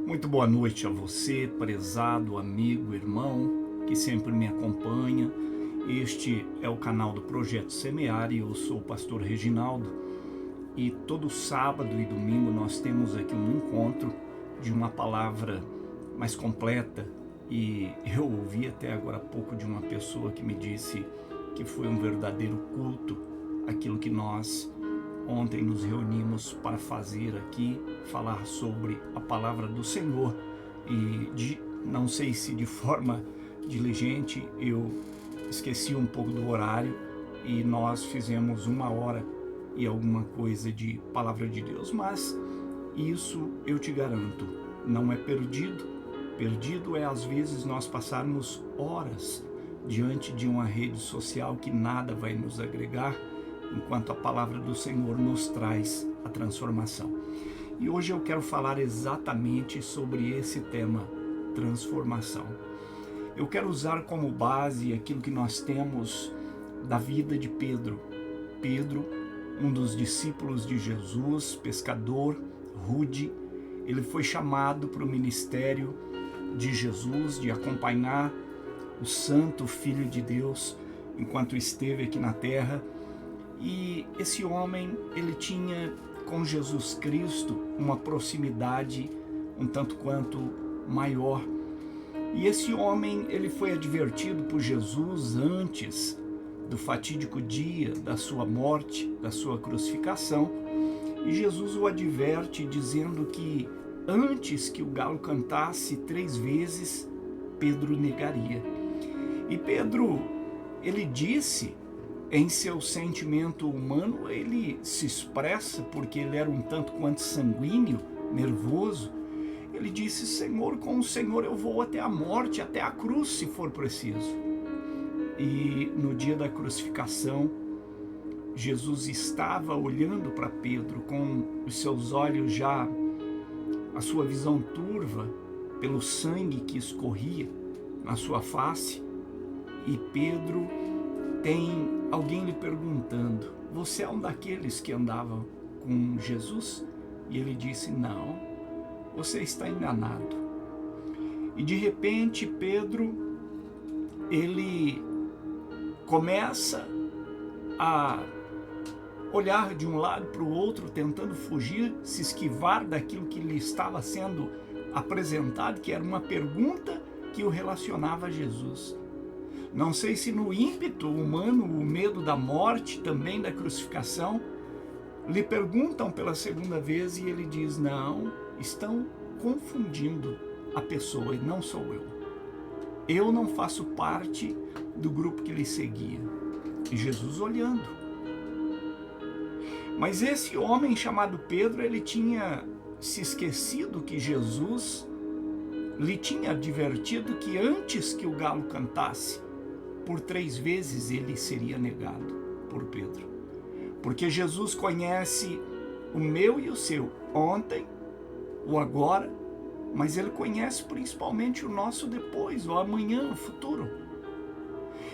Muito boa noite a você, prezado amigo, irmão, que sempre me acompanha. Este é o canal do Projeto Semear e eu sou o pastor Reginaldo. E todo sábado e domingo nós temos aqui um encontro de uma palavra mais completa. E eu ouvi até agora há pouco de uma pessoa que me disse que foi um verdadeiro culto aquilo que nós ontem nos reunimos para fazer aqui, falar sobre a palavra do Senhor. E não sei se de forma diligente eu esqueci um pouco do horário e nós fizemos 1 hora e alguma coisa de palavra de Deus, mas isso eu te garanto, não é perdido. Perdido é às vezes nós passarmos horas diante de uma rede social que nada vai nos agregar, enquanto a palavra do Senhor nos traz a transformação. E hoje eu quero falar exatamente sobre esse tema, transformação. Eu quero usar como base aquilo que nós temos da vida de Pedro. Pedro, um dos discípulos de Jesus, pescador, rude, ele foi chamado para o ministério de Jesus, de acompanhar o Santo Filho de Deus enquanto esteve aqui na terra. E esse homem, ele tinha com Jesus Cristo uma proximidade um tanto quanto maior. E esse homem, ele foi advertido por Jesus antes do fatídico dia da sua morte, da sua crucificação. E Jesus o adverte dizendo que antes que o galo cantasse 3 vezes, Pedro negaria. E Pedro, ele disse, em seu sentimento humano, ele se expressa porque ele era um tanto quanto sanguíneo, nervoso. Ele disse: Senhor, com o Senhor eu vou até a morte, até a cruz, se for preciso. E no dia da crucificação, Jesus estava olhando para Pedro com os seus olhos já, a sua visão turva, pelo sangue que escorria na sua face. E Pedro tem alguém lhe perguntando: você é um daqueles que andavam com Jesus? E ele disse: não, você está enganado. E de repente Pedro, ele começa a olhar de um lado para o outro, tentando fugir, se esquivar daquilo que lhe estava sendo apresentado, que era uma pergunta que o relacionava a Jesus. Não sei se no ímpeto humano, o medo da morte, também da crucificação, lhe perguntam pela segunda vez e ele diz: não, estão confundindo a pessoa e não sou eu. Eu não faço parte do grupo que lhe seguia. E Jesus olhando. Mas esse homem chamado Pedro, ele tinha se esquecido que Jesus lhe tinha advertido que antes que o galo cantasse, por 3 vezes ele seria negado por Pedro. Porque Jesus conhece o meu e o seu, ontem, o agora, mas ele conhece principalmente o nosso depois, o amanhã, o futuro.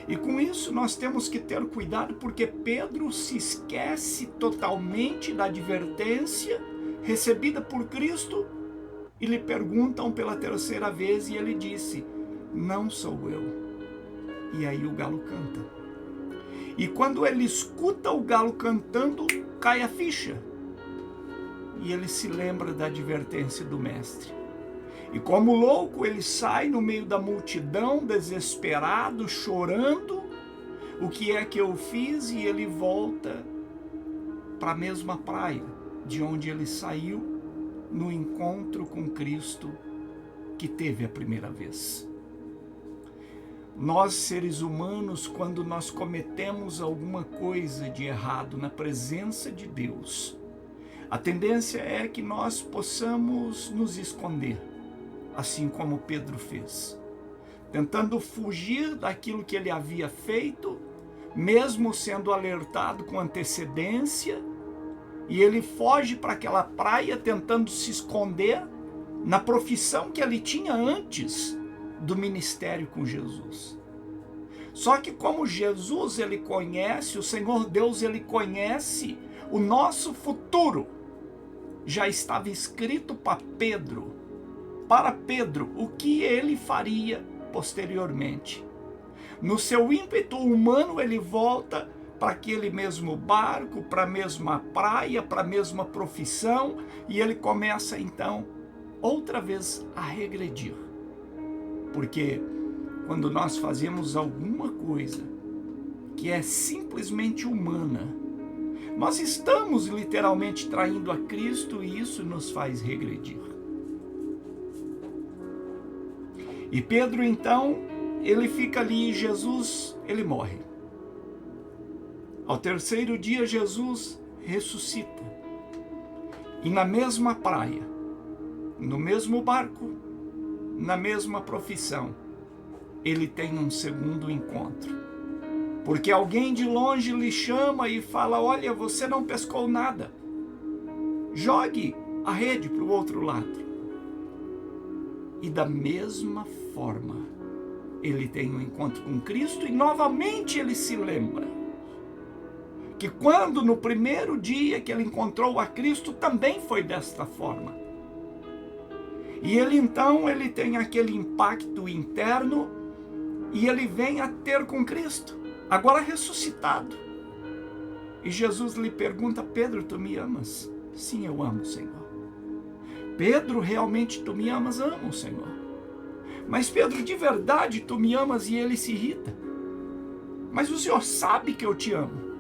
E com isso nós temos que ter cuidado, porque Pedro se esquece totalmente da advertência recebida por Cristo e lhe perguntam pela 3ª vez e ele disse: não sou eu. E aí o galo canta. E quando ele escuta o galo cantando, cai a ficha. E ele se lembra da advertência do mestre. E como louco, ele sai no meio da multidão, desesperado, chorando. O que é que eu fiz? E ele volta para a mesma praia de onde ele saiu no encontro com Cristo que teve a primeira vez. Nós, seres humanos, quando nós cometemos alguma coisa de errado na presença de Deus, a tendência é que nós possamos nos esconder, assim como Pedro fez, tentando fugir daquilo que ele havia feito, mesmo sendo alertado com antecedência, e ele foge para aquela praia tentando se esconder na profissão que ele tinha antes do ministério com Jesus. Só que como Jesus, ele conhece, o Senhor Deus, ele conhece o nosso futuro, já estava escrito para Pedro para Pedro o que ele faria posteriormente. No seu ímpeto humano, ele volta para aquele mesmo barco, para a mesma praia, para a mesma profissão, e ele começa então outra vez a regredir. Porque quando nós fazemos alguma coisa que é simplesmente humana, nós estamos literalmente traindo a Cristo e isso nos faz regredir. E Pedro então, ele fica ali e Jesus, ele morre. Ao terceiro dia, Jesus ressuscita. E na mesma praia, no mesmo barco, na mesma profissão, ele tem um segundo encontro. Porque alguém de longe lhe chama e fala: olha, você não pescou nada. Jogue a rede para o outro lado. E da mesma forma, ele tem um encontro com Cristo e novamente ele se lembra que quando no primeiro dia que ele encontrou a Cristo também foi desta forma. E ele então ele tem aquele impacto interno e ele vem a ter com Cristo, agora ressuscitado. E Jesus lhe pergunta: Pedro, tu me amas? Sim, eu amo, Senhor. Pedro, realmente tu me amas? Amo, Senhor. Mas Pedro, de verdade tu me amas? E ele se irrita. Mas o Senhor sabe que eu te amo.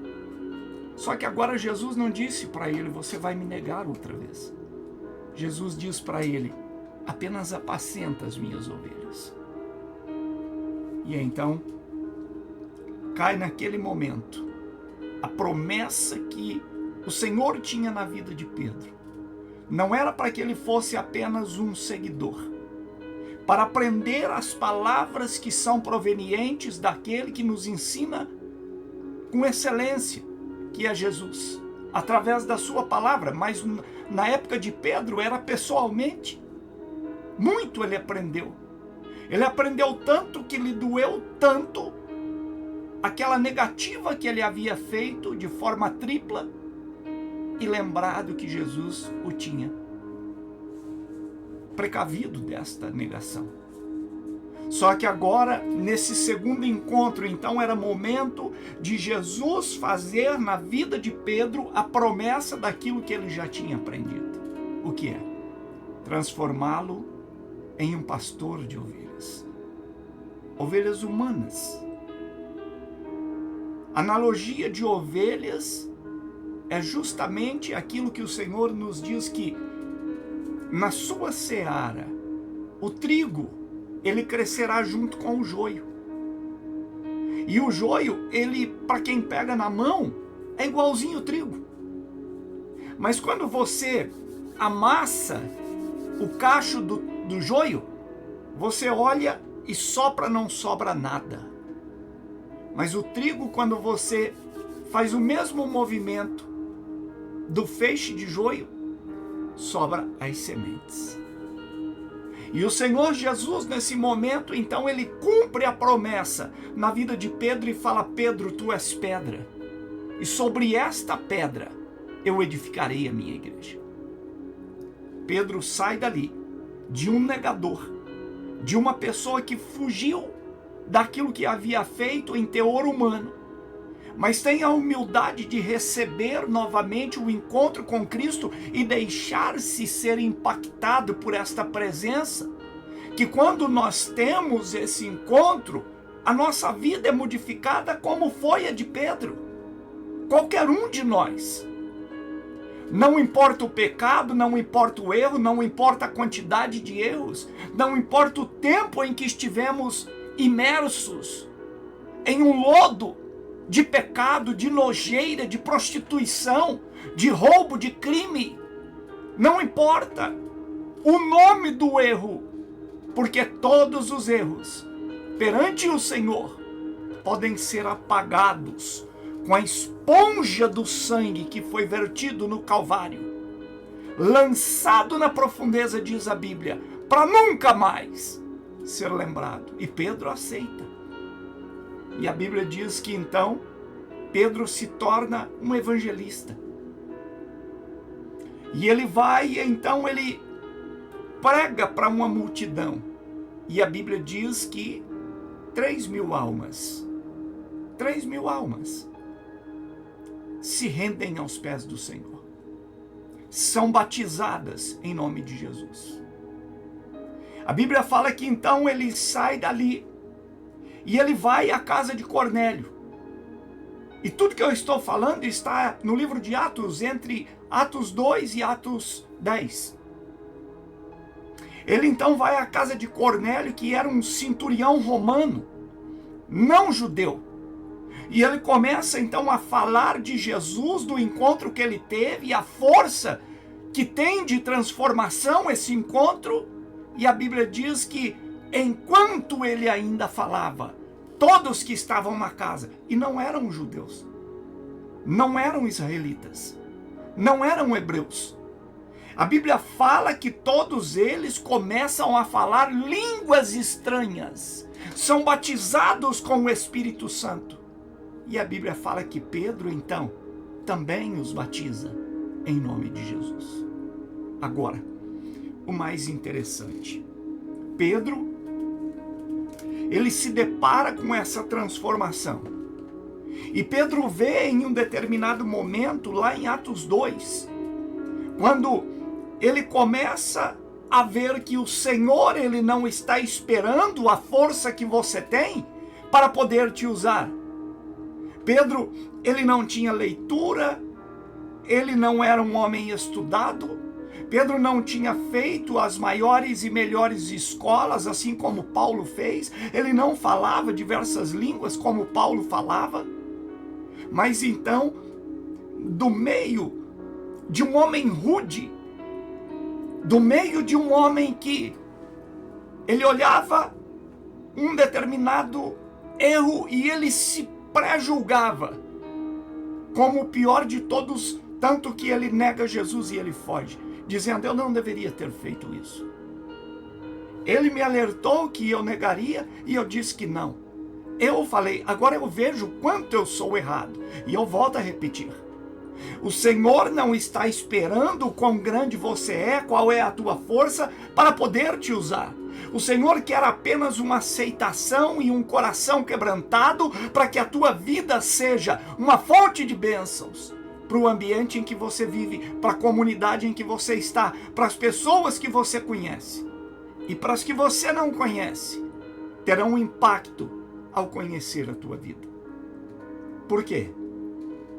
Só que agora Jesus não disse para ele: você vai me negar outra vez. Jesus diz para ele: apenas apacenta as minhas ovelhas. E então cai naquele momento a promessa que o Senhor tinha na vida de Pedro. Não era para que ele fosse apenas um seguidor, para aprender as palavras que são provenientes daquele que nos ensina com excelência, que é Jesus, através da sua palavra. Mas na época de Pedro era pessoalmente. Muito ele aprendeu. Ele aprendeu tanto que lhe doeu tanto aquela negativa que ele havia feito de forma tripla e lembrado que Jesus o tinha precavido desta negação. Só que agora, nesse segundo encontro, então era momento de Jesus fazer na vida de Pedro a promessa daquilo que ele já tinha aprendido. O que é? Transformá-lo em um pastor de ovelhas. Ovelhas humanas. Analogia de ovelhas é justamente aquilo que o Senhor nos diz, que na sua seara, o trigo, ele crescerá junto com o joio. E o joio, ele, para quem pega na mão, é igualzinho o trigo. Mas quando você amassa o cacho do joio, você olha e sopra, não sobra nada. Mas o trigo, quando você faz o mesmo movimento do feixe de joio, sobra as sementes. E o Senhor Jesus, nesse momento, então, ele cumpre a promessa na vida de Pedro e fala: Pedro, tu és pedra, e sobre esta pedra eu edificarei a minha igreja. Pedro sai dali de um negador, de uma pessoa que fugiu daquilo que havia feito em teor humano, mas tem a humildade de receber novamente o encontro com Cristo e deixar-se ser impactado por esta presença, que quando nós temos esse encontro, a nossa vida é modificada como foi a de Pedro. Qualquer um de nós. Não importa o pecado, não importa o erro, não importa a quantidade de erros, não importa o tempo em que estivemos imersos em um lodo de pecado, de nojeira, de prostituição, de roubo, de crime. Não importa o nome do erro, porque todos os erros perante o Senhor podem ser apagados com a esponja do sangue que foi vertido no Calvário, lançado na profundeza, diz a Bíblia, para nunca mais ser lembrado. E Pedro aceita. E a Bíblia diz que então Pedro se torna um evangelista. E ele vai, então ele prega para uma multidão. E a Bíblia diz que 3.000 almas, 3.000 almas se rendem aos pés do Senhor. São batizadas em nome de Jesus. A Bíblia fala que então ele sai dali e ele vai à casa de Cornélio. E tudo que eu estou falando está no livro de Atos, entre Atos 2 e Atos 10. Ele então vai à casa de Cornélio, que era um centurião romano, não judeu. E ele começa então a falar de Jesus, do encontro que ele teve, e a força que tem de transformação esse encontro. E a Bíblia diz que enquanto ele ainda falava, todos que estavam na casa, e não eram judeus, não eram israelitas, não eram hebreus. A Bíblia fala que todos eles começam a falar línguas estranhas, são batizados com o Espírito Santo. E a Bíblia fala que Pedro, então, também os batiza em nome de Jesus. Agora, o mais interessante, Pedro, ele se depara com essa transformação. E Pedro vê em um determinado momento, lá em Atos 2, quando ele começa a ver que o Senhor, ele não está esperando a força que você tem para poder te usar. Pedro, ele não tinha leitura, ele não era um homem estudado, Pedro não tinha feito as maiores e melhores escolas, assim como Paulo fez, ele não falava diversas línguas como Paulo falava, mas então, do meio de um homem rude, do meio de um homem que ele olhava um determinado erro e ele se pré-julgava como o pior de todos, tanto que ele nega Jesus e ele foge, dizendo: eu não deveria ter feito isso. Ele me alertou que eu negaria e eu disse que não. Eu falei, agora eu vejo quanto eu sou errado. E eu volto a repetir. O Senhor não está esperando o quão grande você é, qual é a tua força para poder te usar. O Senhor quer apenas uma aceitação e um coração quebrantado para que a tua vida seja uma fonte de bênçãos para o ambiente em que você vive, para a comunidade em que você está, para as pessoas que você conhece. E para as que você não conhece, terão um impacto ao conhecer a tua vida. Por quê?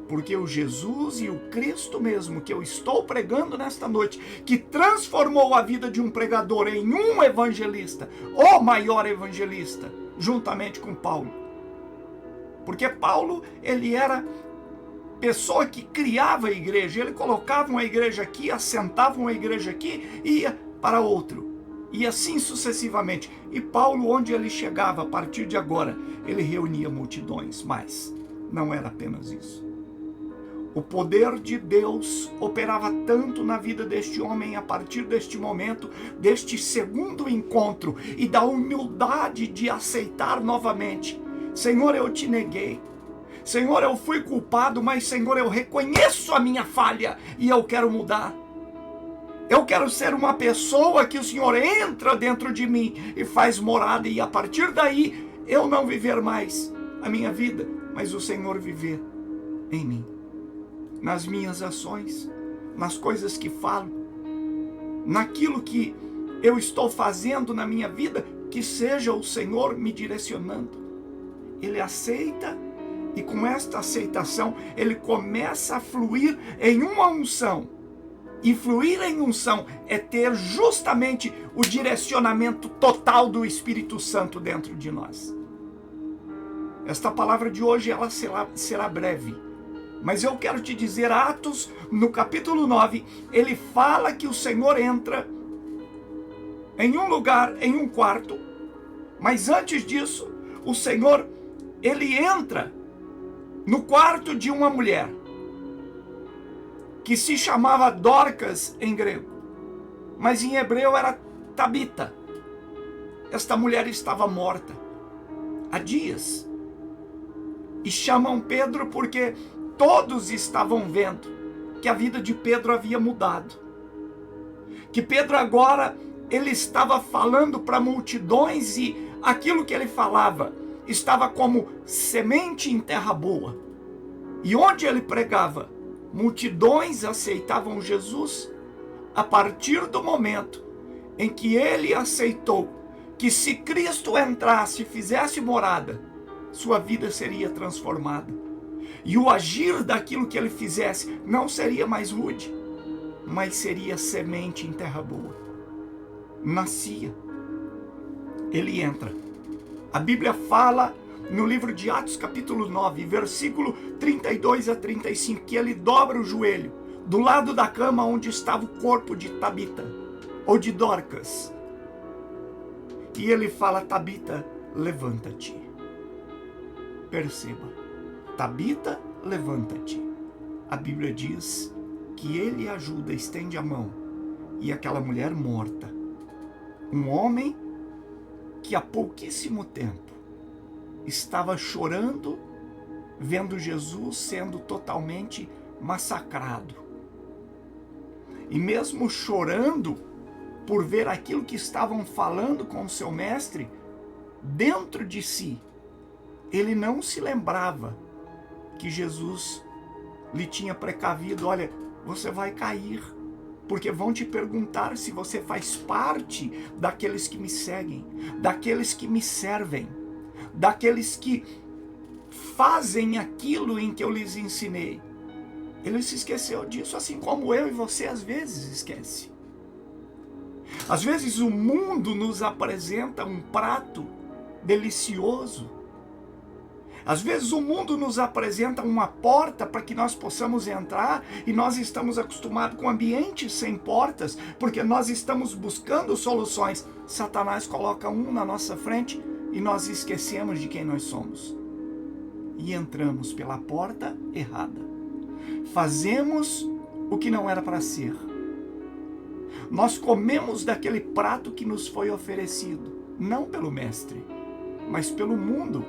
Porque o Jesus e o Cristo mesmo que eu estou pregando nesta noite, que transformou a vida de um pregador em um evangelista, o maior evangelista, juntamente com Paulo. Porque Paulo, ele era pessoa que criava a igreja, ele colocava uma igreja aqui, assentava uma igreja aqui e ia para outro. E assim sucessivamente. E Paulo, onde ele chegava, a partir de agora, ele reunia multidões, mas não era apenas isso. O poder de Deus operava tanto na vida deste homem a partir deste momento, deste segundo encontro e da humildade de aceitar novamente. Senhor, eu te neguei. Senhor, eu fui culpado, mas Senhor, eu reconheço a minha falha e eu quero mudar. Eu quero ser uma pessoa que o Senhor entra dentro de mim e faz morada, e a partir daí eu não viver mais a minha vida, mas o Senhor viver em mim. Nas minhas ações, nas coisas que falo, naquilo que eu estou fazendo na minha vida, que seja o Senhor me direcionando. Ele aceita, e com esta aceitação, ele começa a fluir em uma unção. E fluir em unção é ter justamente o direcionamento total do Espírito Santo dentro de nós. Esta palavra de hoje ela será breve. Mas eu quero te dizer, Atos, no capítulo 9, ele fala que o Senhor entra em um lugar, em um quarto. Mas antes disso, o Senhor, ele entra no quarto de uma mulher, que se chamava Dorcas em grego, mas em hebreu era Tabita. Esta mulher estava morta há dias. E chamam Pedro porque todos estavam vendo que a vida de Pedro havia mudado. Que Pedro agora, ele estava falando para multidões e aquilo que ele falava estava como semente em terra boa. E onde ele pregava, multidões aceitavam Jesus a partir do momento em que ele aceitou que se Cristo entrasse e fizesse morada, sua vida seria transformada. E o agir daquilo que ele fizesse não seria mais rude, mas seria semente em terra boa. Nascia. Ele entra. A Bíblia fala no livro de Atos capítulo 9, versículo 32 a 35, que ele dobra o joelho do lado da cama onde estava o corpo de Tabita, ou de Dorcas. E ele fala: Tabita, levanta-te. Perceba, Tabita, levanta-te. A Bíblia diz que ele ajuda, estende a mão, e aquela mulher morta, um homem que há pouquíssimo tempo estava chorando, vendo Jesus sendo totalmente massacrado. E mesmo chorando por ver aquilo que estavam falando com o seu mestre, dentro de si, ele não se lembrava que Jesus lhe tinha precavido: olha, você vai cair, porque vão te perguntar se você faz parte daqueles que me seguem, daqueles que me servem, daqueles que fazem aquilo em que eu lhes ensinei. Ele se esqueceu disso, assim como eu e você às vezes esquece. Às vezes o mundo nos apresenta um prato delicioso. Às vezes o mundo nos apresenta uma porta para que nós possamos entrar, e nós estamos acostumados com ambientes sem portas, porque nós estamos buscando soluções. Satanás coloca um na nossa frente e nós esquecemos de quem nós somos. E entramos pela porta errada. Fazemos o que não era para ser. Nós comemos daquele prato que nos foi oferecido, não pelo mestre, mas pelo mundo,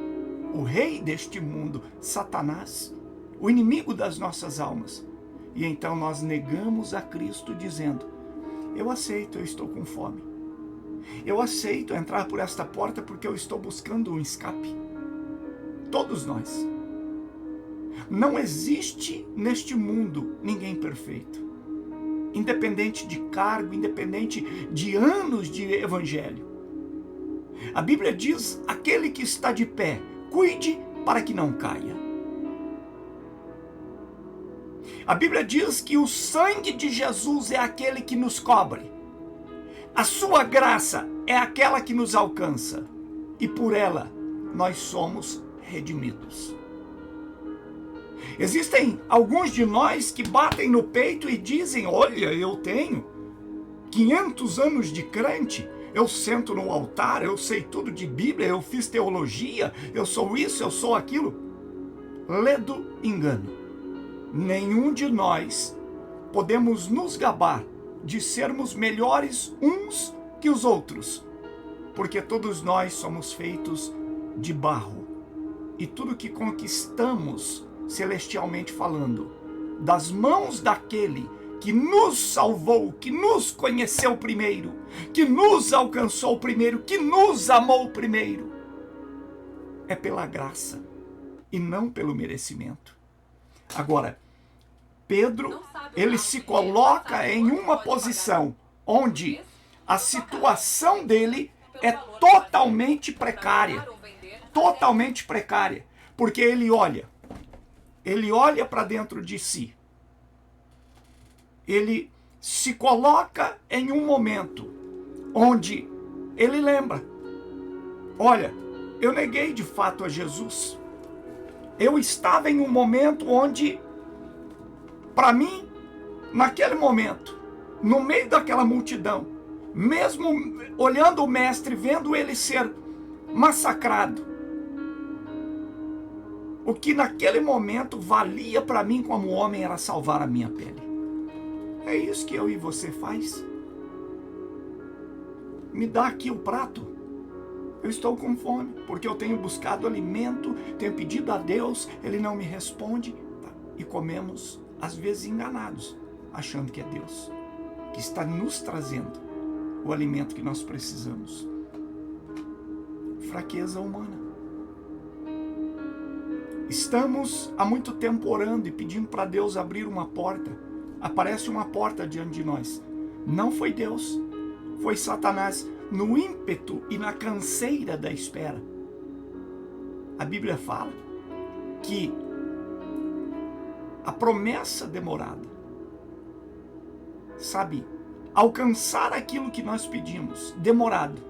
o rei deste mundo, Satanás, o inimigo das nossas almas. E então nós negamos a Cristo dizendo: eu aceito, eu estou com fome. Eu aceito entrar por esta porta porque eu estou buscando um escape. Todos nós. Não existe neste mundo ninguém perfeito. Independente de cargo, independente de anos de evangelho. A Bíblia diz: aquele que está de pé, cuide para que não caia. A Bíblia diz que o sangue de Jesus é aquele que nos cobre. A sua graça é aquela que nos alcança. E por ela nós somos redimidos. Existem alguns de nós que batem no peito e dizem: olha, eu tenho 500 anos de crente, eu sento no altar, eu sei tudo de Bíblia, eu fiz teologia, eu sou isso, eu sou aquilo. Ledo engano. Nenhum de nós podemos nos gabar de sermos melhores uns que os outros, porque todos nós somos feitos de barro, e tudo que conquistamos, celestialmente falando, das mãos daquele que nos salvou, que nos conheceu primeiro, que nos alcançou primeiro, que nos amou primeiro, é pela graça e não pelo merecimento. Agora, Pedro, ele se coloca em uma posição onde a situação dele é totalmente precária, porque ele olha para dentro de si. Ele se coloca em um momento onde ele lembra: olha, eu neguei de fato a Jesus. Eu estava em um momento onde, para mim, naquele momento, no meio daquela multidão, mesmo olhando o mestre, vendo ele ser massacrado, o que naquele momento valia para mim como homem era salvar a minha pele. É isso que eu e você faz. Me dá aqui o prato. Eu estou com fome, porque eu tenho buscado alimento, tenho pedido a Deus, Ele não me responde. E comemos, às vezes enganados, achando que é Deus que está nos trazendo o alimento que nós precisamos. Fraqueza humana. Estamos há muito tempo orando e pedindo para Deus abrir uma porta. Aparece uma porta diante de nós. Não foi Deus, foi Satanás, no ímpeto e na canseira da espera. A Bíblia fala que a promessa demorada, sabe, alcançar aquilo que nós pedimos, demorado,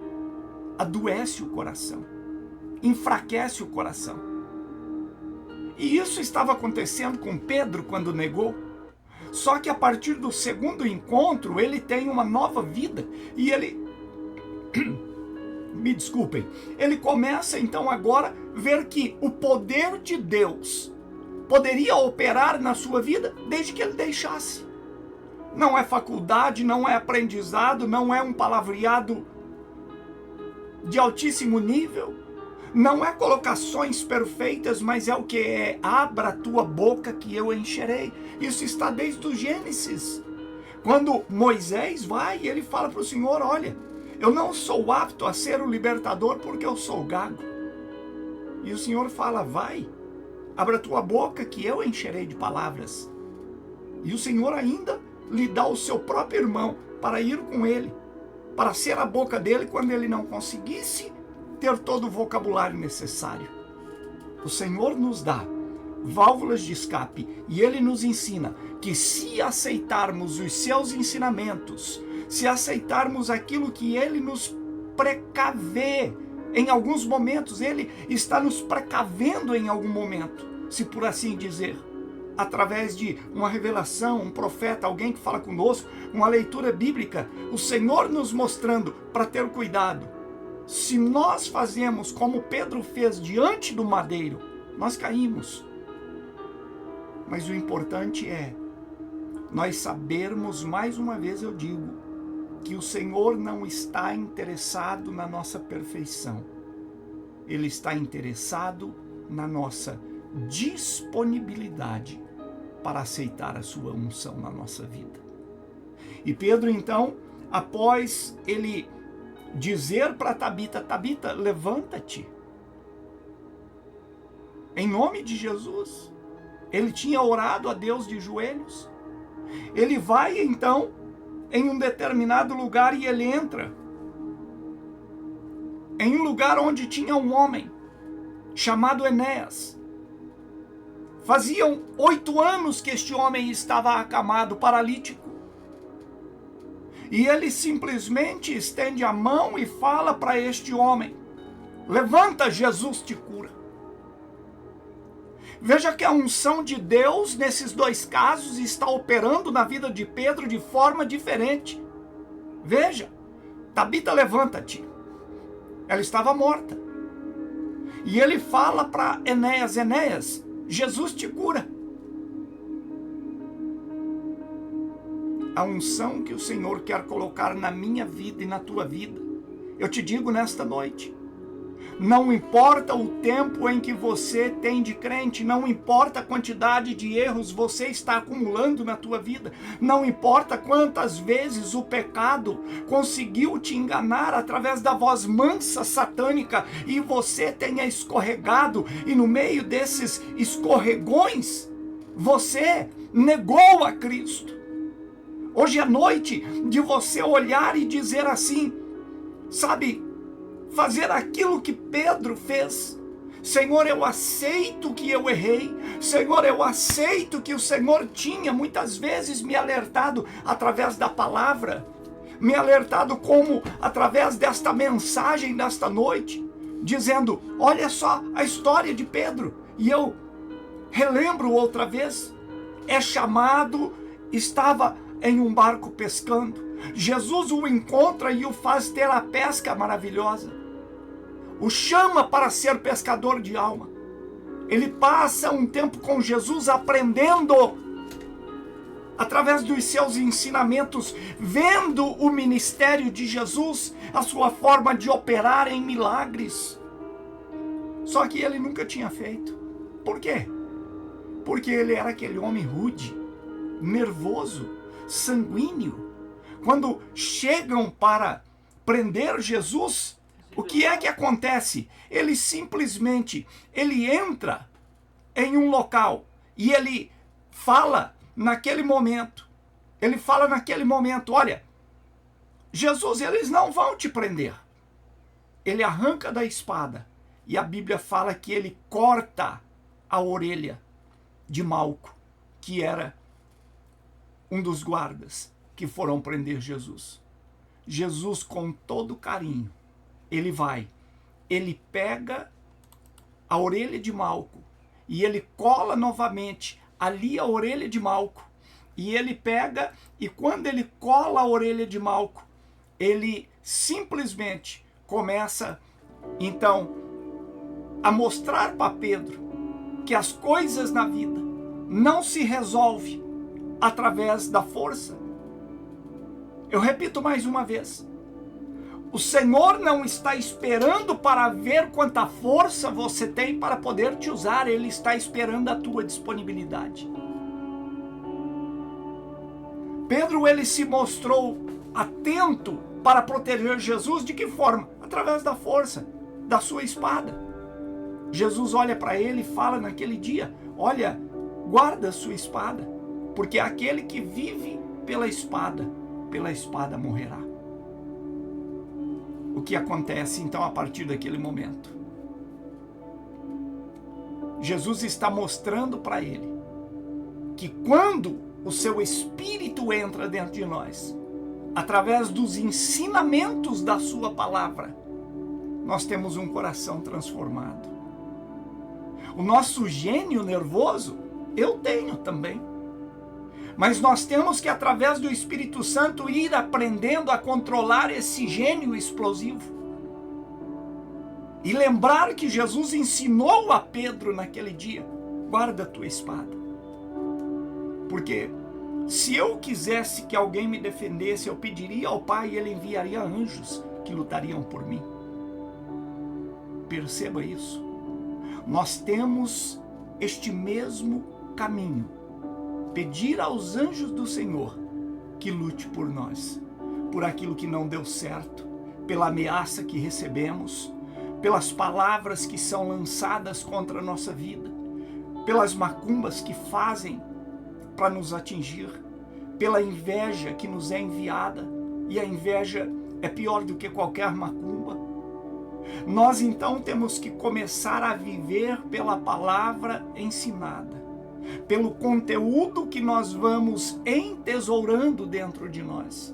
adoece o coração, enfraquece o coração. E isso estava acontecendo com Pedro quando negou. Só que a partir do segundo encontro, ele tem uma nova vida e ele, me desculpem, ele começa então agora a ver que o poder de Deus poderia operar na sua vida desde que ele deixasse. Não é faculdade, não é aprendizado, não é um palavreado de altíssimo nível, não é colocações perfeitas, mas é o que é: abra a tua boca que eu encherei. Isso está desde o Gênesis. Quando Moisés vai, ele fala para o Senhor: olha, eu não sou apto a ser o libertador porque eu sou gago. E o Senhor fala: vai, abra a tua boca que eu encherei de palavras. E o Senhor ainda lhe dá o seu próprio irmão para ir com ele, para ser a boca dele quando ele não conseguisse ter todo o vocabulário necessário. O Senhor nos dá válvulas de escape e Ele nos ensina que se aceitarmos os seus ensinamentos, se aceitarmos aquilo que Ele nos precavê, em alguns momentos Ele está nos precavendo em algum momento, se por assim dizer, através de uma revelação, um profeta, alguém que fala conosco, uma leitura bíblica, o Senhor nos mostrando para ter cuidado. Se nós fazemos como Pedro fez diante do madeiro, nós caímos. Mas o importante é nós sabermos, mais uma vez eu digo, que o Senhor não está interessado na nossa perfeição. Ele está interessado na nossa disponibilidade para aceitar a sua unção na nossa vida. E Pedro, então, após ele dizer para Tabita: Tabita, levanta-te. Em nome de Jesus. Ele tinha orado a Deus de joelhos. Ele vai então em um determinado lugar e ele entra em um lugar onde tinha um homem chamado Enéas. Faziam 8 anos que este homem estava acamado, paralítico. E ele simplesmente estende a mão e fala para este homem: levanta, Jesus te cura. Veja que a unção de Deus, nesses 2 casos, está operando na vida de Pedro de forma diferente. Veja, Tabita, levanta-te. Ela estava morta. E ele fala para Enéas: Enéas, Jesus te cura. A unção que o Senhor quer colocar na minha vida e na tua vida, eu te digo nesta noite, não importa o tempo em que você tem de crente, não importa a quantidade de erros você está acumulando na tua vida, não importa quantas vezes o pecado conseguiu te enganar através da voz mansa satânica e você tenha escorregado, e no meio desses escorregões você negou a Cristo. Hoje é noite de você olhar e dizer assim, sabe, fazer aquilo que Pedro fez. Senhor, eu aceito que eu errei. Senhor, eu aceito que o Senhor tinha muitas vezes me alertado através da palavra, me alertado como através desta mensagem desta noite, dizendo: olha só a história de Pedro. E eu relembro outra vez, é chamado, estava em um barco pescando. Jesus o encontra e o faz ter a pesca maravilhosa. O chama para ser pescador de alma. Ele passa um tempo com Jesus aprendendo, através dos seus ensinamentos, vendo o ministério de Jesus, a sua forma de operar em milagres. Só que ele nunca tinha feito. Por quê? Porque ele era aquele homem rude, nervoso, sanguíneo, quando chegam para prender Jesus, o que é que acontece? Ele simplesmente, ele entra em um local e ele fala naquele momento. Ele fala naquele momento, olha, Jesus, eles não vão te prender. Ele arranca da espada e a Bíblia fala que ele corta a orelha de Malco, que era um dos guardas que foram prender Jesus. Jesus, com todo carinho, ele vai, ele pega a orelha de Malco e ele cola novamente ali a orelha de Malco. E ele pega, e quando ele cola a orelha de Malco, ele simplesmente começa, então, a mostrar para Pedro que as coisas na vida não se resolvem através da força. Eu repito mais uma vez. O Senhor não está esperando para ver quanta força você tem para poder te usar. Ele está esperando a tua disponibilidade. Pedro, ele se mostrou atento para proteger Jesus. De que forma? Através da força da sua espada. Jesus olha para ele e fala naquele dia, olha, guarda a sua espada, porque aquele que vive pela espada morrerá. O que acontece então a partir daquele momento? Jesus está mostrando para ele que quando o seu Espírito entra dentro de nós, através dos ensinamentos da sua palavra, nós temos um coração transformado. O nosso gênio nervoso, eu tenho também. Mas nós temos que, através do Espírito Santo, ir aprendendo a controlar esse gênio explosivo. E lembrar que Jesus ensinou a Pedro naquele dia, guarda a tua espada. Porque se eu quisesse que alguém me defendesse, eu pediria ao Pai e Ele enviaria anjos que lutariam por mim. Perceba isso. Nós temos este mesmo caminho. Pedir aos anjos do Senhor que lute por nós, por aquilo que não deu certo, pela ameaça que recebemos, pelas palavras que são lançadas contra a nossa vida, pelas macumbas que fazem para nos atingir, pela inveja que nos é enviada, e a inveja é pior do que qualquer macumba. Nós então temos que começar a viver pela palavra ensinada, pelo conteúdo que nós vamos entesourando dentro de nós.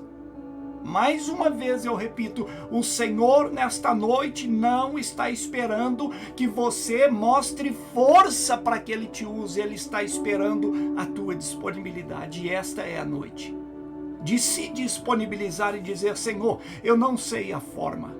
Mais uma vez eu repito, o Senhor nesta noite não está esperando que você mostre força para que Ele te use, Ele está esperando a tua disponibilidade, e esta é a noite de se disponibilizar e dizer, Senhor, eu não sei a forma.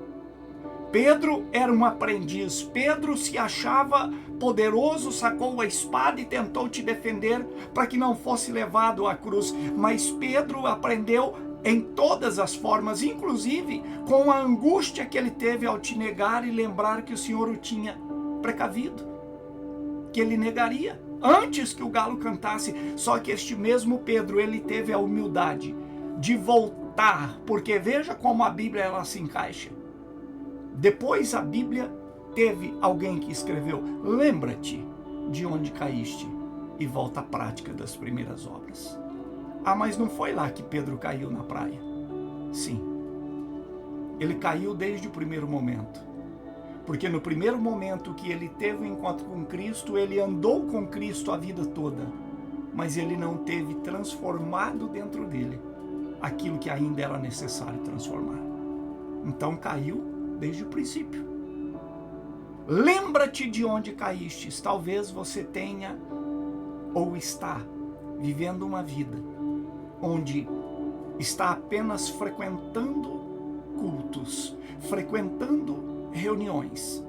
Pedro era um aprendiz, Pedro se achava poderoso, sacou a espada e tentou te defender para que não fosse levado à cruz, mas Pedro aprendeu em todas as formas, inclusive com a angústia que ele teve ao te negar e lembrar que o Senhor o tinha precavido, que ele negaria antes que o galo cantasse. Só que este mesmo Pedro, ele teve a humildade de voltar, porque veja como a Bíblia ela se encaixa. Depois a Bíblia teve alguém que escreveu, lembra-te de onde caíste e volta à prática das primeiras obras. Ah, mas não foi lá que Pedro caiu na praia? Sim. Ele caiu desde o primeiro momento. Porque no primeiro momento que ele teve um encontro com Cristo, ele andou com Cristo a vida toda. Mas ele não teve transformado dentro dele aquilo que ainda era necessário transformar. Então caiu desde o princípio. Lembra-te de onde caíste. Talvez você tenha ou está vivendo uma vida onde está apenas frequentando cultos, frequentando reuniões,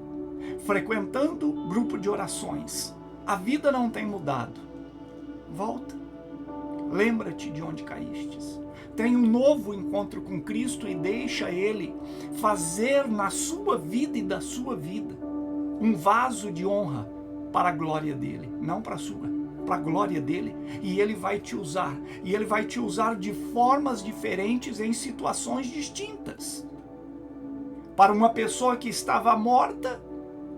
frequentando grupo de orações. A vida não tem mudado. Volta. Lembra-te de onde caístes. Tenha um novo encontro com Cristo e deixa Ele fazer na sua vida e da sua vida um vaso de honra para a glória dEle, não para a sua. para a glória dele, e ele vai te usar, e ele vai te usar de formas diferentes em situações distintas. Para uma pessoa que estava morta,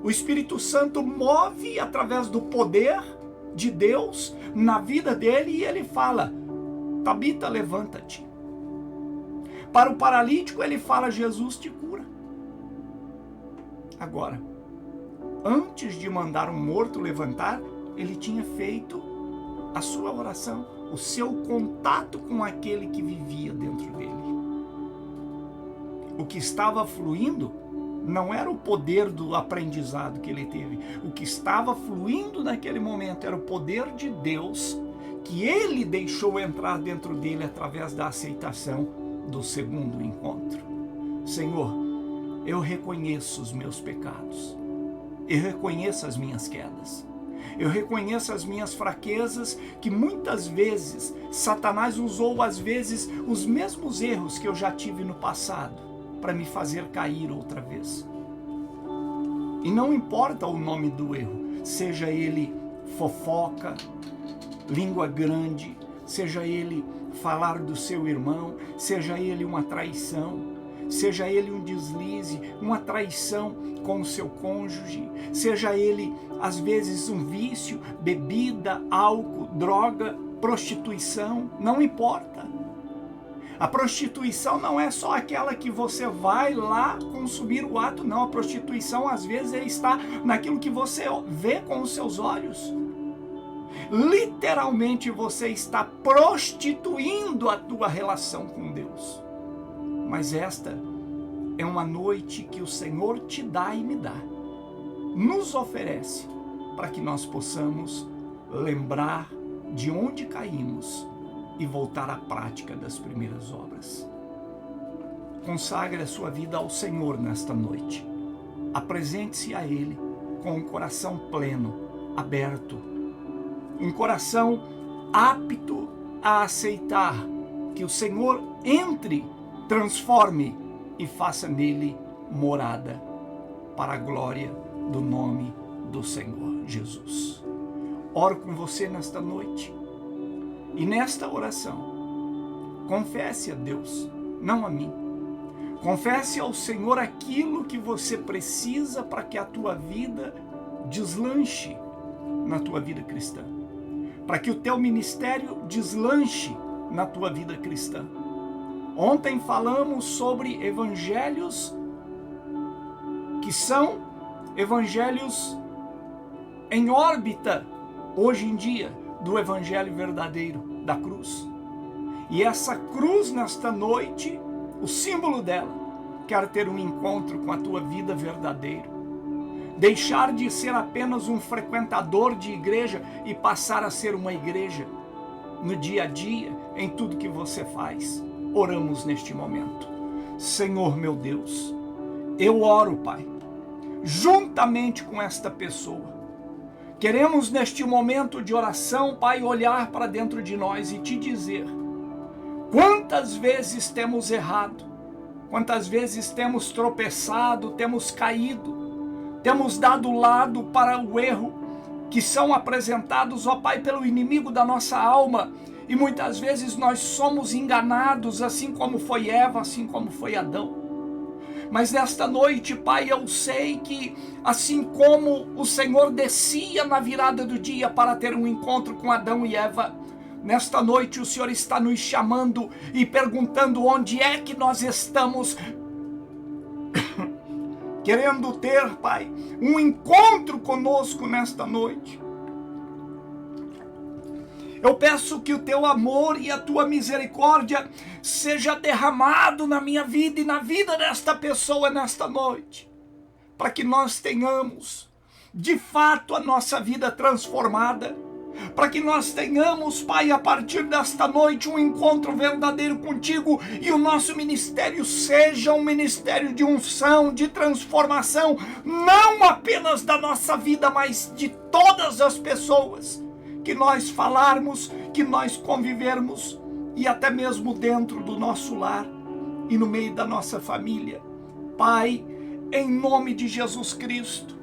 o Espírito Santo move através do poder de Deus na vida dele e ele fala: Tabita, levanta-te. Para o paralítico ele fala: Jesus te cura. Agora, antes de mandar um morto levantar, ele tinha feito a sua oração, o seu contato com aquele que vivia dentro dele. O que estava fluindo não era o poder do aprendizado que ele teve. O que estava fluindo naquele momento era o poder de Deus, que ele deixou entrar dentro dele através da aceitação do segundo encontro. Senhor, eu reconheço os meus pecados. Eu reconheço as minhas quedas. Eu reconheço as minhas fraquezas, que muitas vezes Satanás usou, às vezes, os mesmos erros que eu já tive no passado para me fazer cair outra vez. E não importa o nome do erro, seja ele fofoca, língua grande, seja ele falar do seu irmão, seja ele uma traição, seja ele um deslize, uma traição com o seu cônjuge, seja ele, às vezes, um vício, bebida, álcool, droga, prostituição, não importa. A prostituição não é só aquela que você vai lá consumir o ato, não. A prostituição, às vezes, está naquilo que você vê com os seus olhos. Literalmente, você está prostituindo a tua relação com Deus. Mas esta é uma noite que o Senhor te dá e me dá, nos oferece, para que nós possamos lembrar de onde caímos e voltar à prática das primeiras obras. Consagre a sua vida ao Senhor nesta noite. Apresente-se a Ele com um coração pleno, aberto, um coração apto a aceitar que o Senhor entre, transforme e faça nele morada, para a glória do nome do Senhor Jesus. Oro com você nesta noite. E nesta oração, confesse a Deus, não a mim. Confesse ao Senhor aquilo que você precisa para que a tua vida deslanche na tua vida cristã. Para que o teu ministério deslanche na tua vida cristã. Ontem falamos sobre evangelhos que são evangelhos em órbita, hoje em dia, do evangelho verdadeiro da cruz. E essa cruz nesta noite, o símbolo dela, quer ter um encontro com a tua vida verdadeira. Deixar de ser apenas um frequentador de igreja e passar a ser uma igreja no dia a dia, em tudo que você faz. Oramos neste momento. Senhor meu Deus, eu oro, Pai, juntamente com esta pessoa. Queremos neste momento de oração, Pai, olhar para dentro de nós e te dizer: quantas vezes temos errado, quantas vezes temos tropeçado, temos caído, temos dado lado para o erro que são apresentados, ó Pai, pelo inimigo da nossa alma, e muitas vezes nós somos enganados, assim como foi Eva, assim como foi Adão. Mas nesta noite, Pai, eu sei que assim como o Senhor descia na virada do dia para ter um encontro com Adão e Eva, nesta noite o Senhor está nos chamando e perguntando onde é que nós estamos querendo ter, Pai, um encontro conosco nesta noite. Eu peço que o teu amor e a tua misericórdia seja derramado na minha vida e na vida desta pessoa nesta noite, para que nós tenhamos, de fato, a nossa vida transformada, para que nós tenhamos, Pai, a partir desta noite, um encontro verdadeiro contigo e o nosso ministério seja um ministério de unção, de transformação, não apenas da nossa vida, mas de todas as pessoas que nós falarmos, que nós convivermos, e até mesmo dentro do nosso lar e no meio da nossa família. Pai, em nome de Jesus Cristo,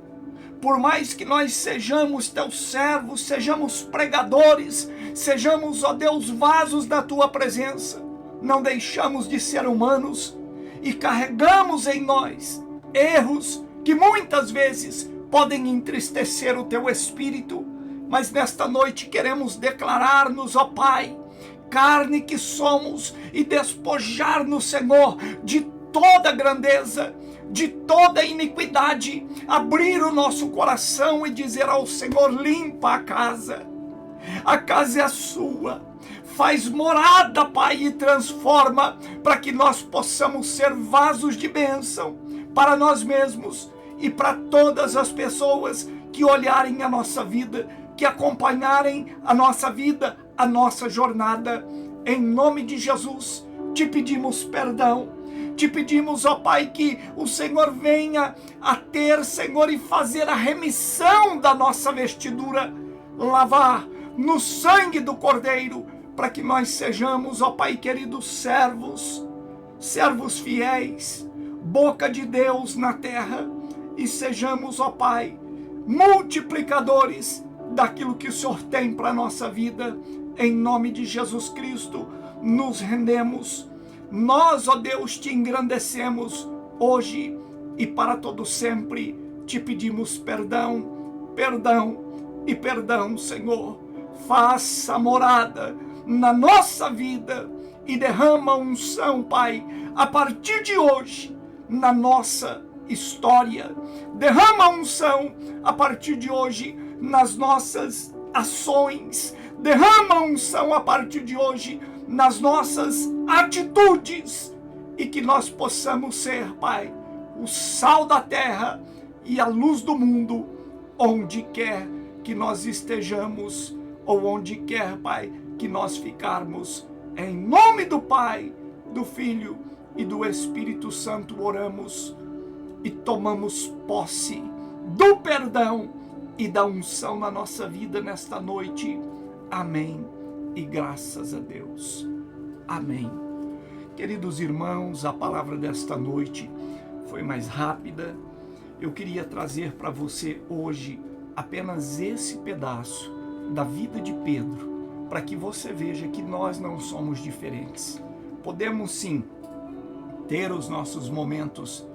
Por mais que nós sejamos teus servos, sejamos pregadores, sejamos, ó Deus, vasos da tua presença, não deixamos de ser humanos e carregamos em nós erros que muitas vezes podem entristecer o teu espírito, mas nesta noite queremos declarar-nos, ó Pai, carne que somos, e despojar-nos, Senhor, de toda grandeza, de toda iniquidade, abrir o nosso coração e dizer ao Senhor: limpa a casa é sua, faz morada, Pai, e transforma, para que nós possamos ser vasos de bênção para nós mesmos e para todas as pessoas que olharem a nossa vida, que acompanharem a nossa vida, a nossa jornada. Em nome de Jesus, te pedimos perdão, te pedimos, ó Pai, que o Senhor venha a ter, Senhor, e fazer a remissão da nossa vestidura, lavar no sangue do Cordeiro, para que nós sejamos, ó Pai querido, servos fiéis, boca de Deus na terra, e sejamos, ó Pai, multiplicadores daquilo que o Senhor tem para a nossa vida. Em nome de Jesus Cristo, nos rendemos. Nós, ó Deus, te engrandecemos hoje e para todo sempre. Te pedimos perdão, perdão e perdão, Senhor. Faça morada na nossa vida e derrama unção, Pai, a partir de hoje, na nossa história. Derrama unção a partir de hoje nas nossas ações. Derrama unção a partir de hoje nas nossas atitudes, e que nós possamos ser, Pai, o sal da terra e a luz do mundo, onde quer que nós estejamos, ou onde quer, Pai, que nós ficarmos. Em nome do Pai, do Filho e do Espírito Santo oramos e tomamos posse do perdão e da unção na nossa vida nesta noite. Amém. E graças a Deus. Amém. Queridos irmãos, a palavra desta noite foi mais rápida. Eu queria trazer para você hoje apenas esse pedaço da vida de Pedro, para que você veja que nós não somos diferentes. Podemos sim ter os nossos momentos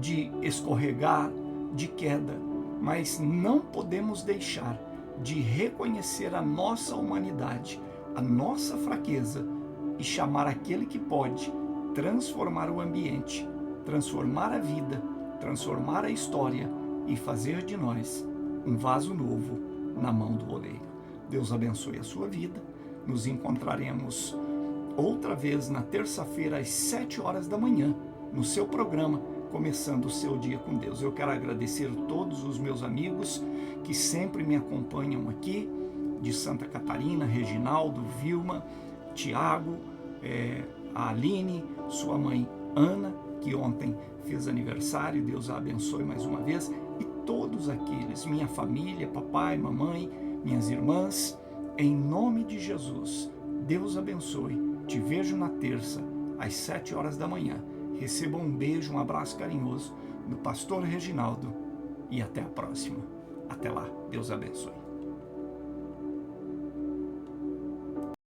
de escorregar, de queda, mas não podemos deixar de reconhecer a nossa humanidade, a nossa fraqueza, e chamar aquele que pode transformar o ambiente, transformar a vida, transformar a história e fazer de nós um vaso novo na mão do oleiro. Deus abençoe a sua vida. Nos encontraremos outra vez na terça-feira às 7 horas da manhã, no seu programa Começando o Seu Dia com Deus. Eu quero agradecer a todos os meus amigos que sempre me acompanham aqui, de Santa Catarina, Reginaldo, Vilma, Tiago, a Aline, sua mãe Ana, que ontem fez aniversário. Deus a abençoe mais uma vez. E todos aqueles, minha família, papai, mamãe, minhas irmãs, em nome de Jesus, Deus abençoe. Te vejo na terça, às 7 horas da manhã. Receba um beijo, um abraço carinhoso do pastor Reginaldo e até a próxima. Até lá, Deus abençoe.